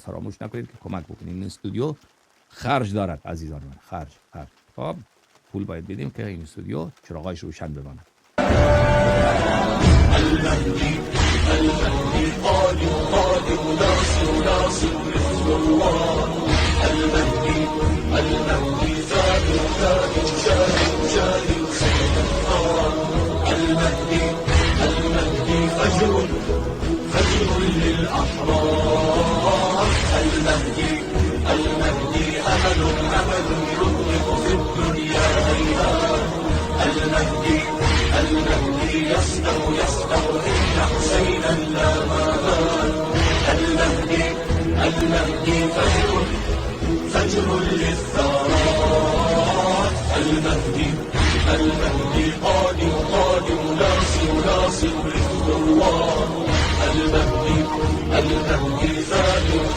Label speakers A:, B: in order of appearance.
A: فراموش نکنید که کمک بکنید. این استودیو خرج دارد عزیزان من، خرج. خب پول باید بدیم که این استودیو چراغایش روشن بماند.
B: المهدي قادم ناصر الله. المهدي ثابت شاهد سيد الثورة. المهدي فجر للأحرار. المهدي أمل يطلق في الدنيا هيهات. المهدي يصدر إن حسينا لا مهان. المهدي فجر للثارات. المهدي قادم ناصر الثوار. المهدي ثابت